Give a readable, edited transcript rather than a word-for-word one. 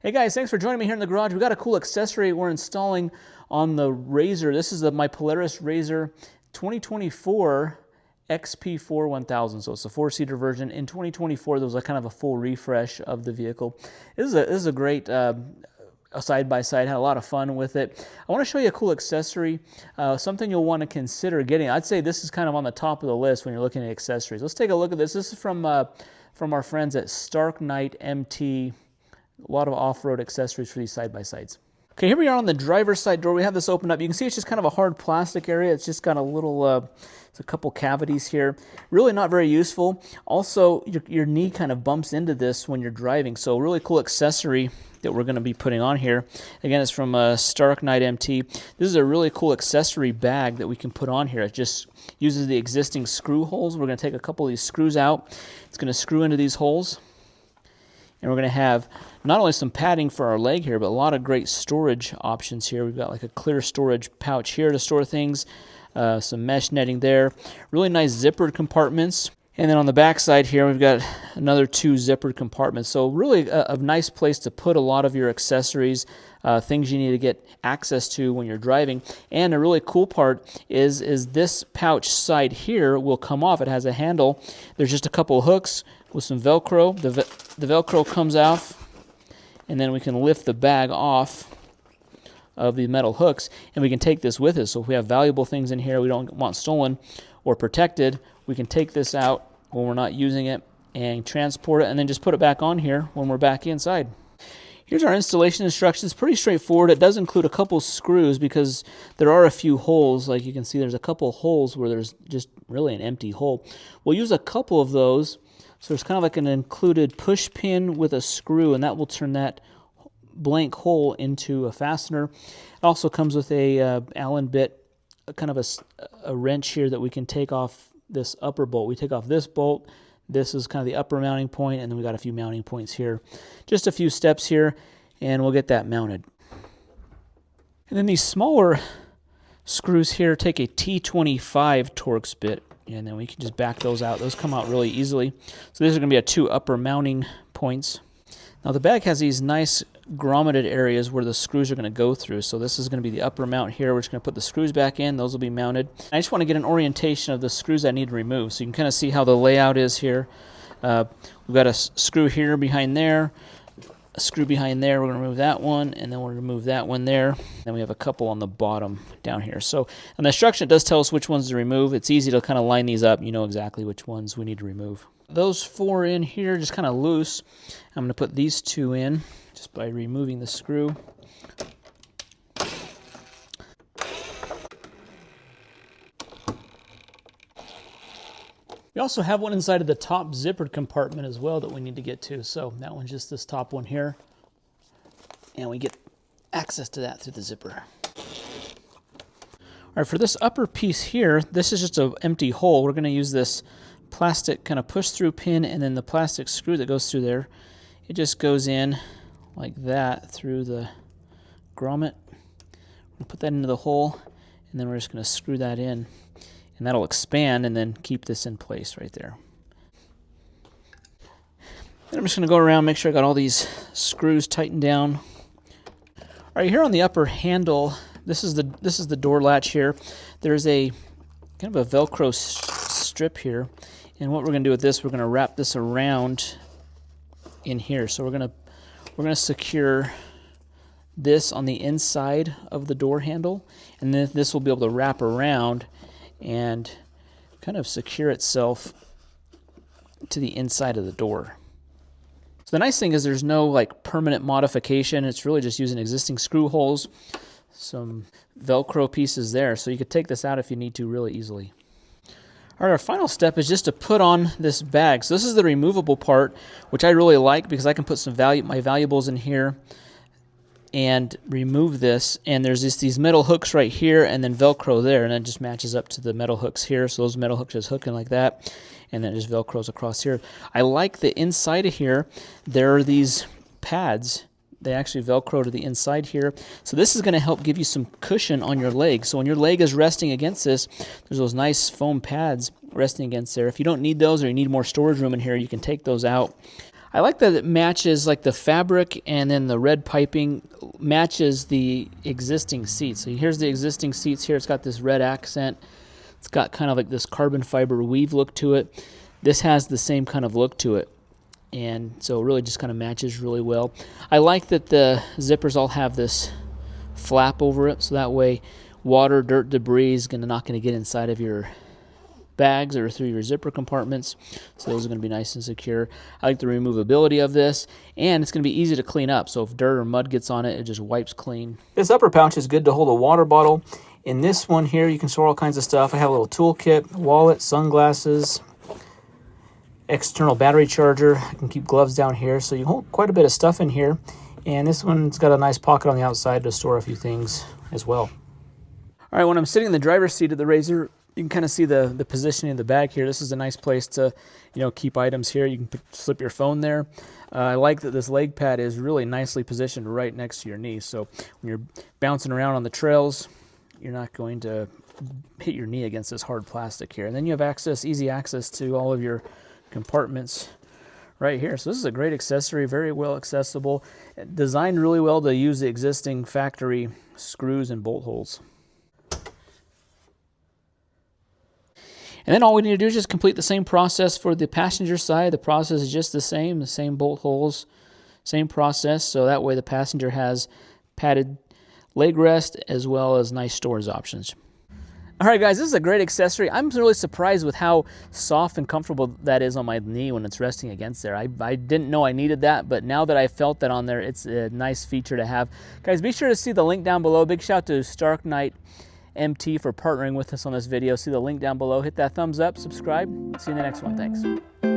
Hey guys, thanks for joining me here in the garage. We've got a cool accessory we're installing on the RzR. This is my Polaris RzR 2024 XP4 1000. So it's a 4-seater version. In 2024, there was a kind of a full refresh of the vehicle. This is a great side-by-side. Had a lot of fun with it. I want to show you a cool accessory, something you'll want to consider getting. I'd say this is kind of on the top of the list when you're looking at accessories. Let's take a look at this. This is from our friends at StarknightMT. A lot of off-road accessories for these side-by-sides. Okay, here we are on the driver's side door. We have this opened up. You can see it's just kind of a hard plastic area. It's just got a little, it's a couple cavities here. Really not very useful. Also, your knee kind of bumps into this when you're driving. So a really cool accessory that we're going to be putting on here. Again, it's from StarknightMT. This is a really cool accessory bag that we can put on here. It just uses the existing screw holes. We're going to take a couple of these screws out. It's going to screw into these holes. And we're going to have not only some padding for our leg here, but a lot of great storage options here. We've got like a clear storage pouch here to store things, some mesh netting there, really nice zippered compartments. And then on the back side here, we've got another 2 zippered compartments. So really a nice place to put a lot of your accessories, things you need to get access to when you're driving. And a really cool part is this pouch side here will come off. It has a handle. There's just a couple of hooks with some Velcro. The Velcro comes off, and then we can lift the bag off of the metal hooks, and we can take this with us. So if we have valuable things in here we don't want stolen or protected, we can take this out when we're not using it and transport it, and then just put it back on here when we're back inside. Here's our installation instructions. Pretty straightforward. It does include a couple screws because there are a few holes. Like you can see, there's a couple holes where there's just really an empty hole. We'll use a couple of those. So there's kind of like an included push pin with a screw, and that will turn that blank hole into a fastener. It also comes with a Allen bit, kind of a wrench here that we can take off this upper bolt. We take off this bolt. This is kind of the upper mounting point, and then we got a few mounting points here. Just a few steps here, and we'll get that mounted. And then these smaller screws here take a T25 Torx bit, and then we can just back those out. Those come out really easily. So these are going to be our 2 upper mounting points. Now the bag has these nice grommeted areas where the screws are going to go through. So this is going to be the upper mount here. We're just going to put the screws back in. Those will be mounted. I just want to get an orientation of the screws I need to remove. So you can kind of see how the layout is here. We've got a screw here behind there, a screw behind there. We're going to remove that one, and then we'll remove that one there. Then we have a couple on the bottom down here. So on the instruction, it does tell us which ones to remove. It's easy to kind of line these up. You know exactly which ones we need to remove. Those 4 in here just kind of loose. I'm going to put these 2 in just by removing the screw. We also have one inside of the top zippered compartment as well that we need to get to. So that one's just this top one here. And we get access to that through the zipper. All right, for this upper piece here, this is just an empty hole. We're going to use this plastic kind of push-through pin, and then the plastic screw that goes through there. It just goes in like that through the grommet. We'll put that into the hole, and then we're just going to screw that in. And that'll expand and then keep this in place right there. Then I'm just going to go around, make sure I got all these screws tightened down. All right, here on the upper handle, this is the door latch here. There's a kind of a Velcro strip here, and what we're going to do with this, we're going to wrap this around in here. So we're going to secure this on the inside of the door handle, and then this will be able to wrap around and kind of secure itself to the inside of the door. So the nice thing is there's no like permanent modification. It's really just using existing screw holes, some Velcro pieces there. So you could take this out if you need to really easily. All right, our final step is just to put on this bag. So this is the removable part, which I really like because I can put some my valuables in here and remove this, and there's just these metal hooks right here and then Velcro there, and it just matches up to the metal hooks here. So those metal hooks just hook in like that, and then it just Velcros across here. I like the inside of here. There are these pads. They actually Velcro to the inside here. So this is going to help give you some cushion on your leg. So when your leg is resting against this, there's those nice foam pads resting against there. If you don't need those or you need more storage room in here, you can take those out. I like that it matches, like the fabric and then the red piping matches the existing seats. So here's the existing seats here. It's got this red accent. It's got kind of like this carbon fiber weave look to it. This has the same kind of look to it. And so it really just kind of matches really well. I like that the zippers all have this flap over it, so that way water, dirt, debris is not going to get inside of your bags or through your zipper compartments, so those are going to be nice and secure. I like the removability of this, and it's going to be easy to clean up, so if dirt or mud gets on it, it just wipes clean. This upper pouch is good to hold a water bottle. In this one here, you can store all kinds of stuff. I have a little toolkit, wallet, sunglasses, external battery charger. I can keep gloves down here, so you can hold quite a bit of stuff in here. And this one's got a nice pocket on the outside to store a few things as well. All right, when I'm sitting in the driver's seat of the RzR, you can kind of see the positioning of the bag here. This is a nice place to, keep items here. You can slip your phone there. I like that this leg pad is really nicely positioned right next to your knee. So when you're bouncing around on the trails, you're not going to hit your knee against this hard plastic here. And then you have easy access to all of your compartments right here. So this is a great accessory, very well accessible, designed really well to use the existing factory screws and bolt holes. And then all we need to do is just complete the same process for the passenger side. The process is just the same bolt holes, same process, so that way the passenger has padded leg rest as well as nice storage options. All right, guys, this is a great accessory. I'm really surprised with how soft and comfortable that is on my knee when it's resting against there. I didn't know I needed that, but now that I felt that on there, it's a nice feature to have. Guys, be sure to see the link down below. Big shout out to StarknightMT for partnering with us on this video. See the link down below. Hit that thumbs up, subscribe. See you in the next one. Thanks.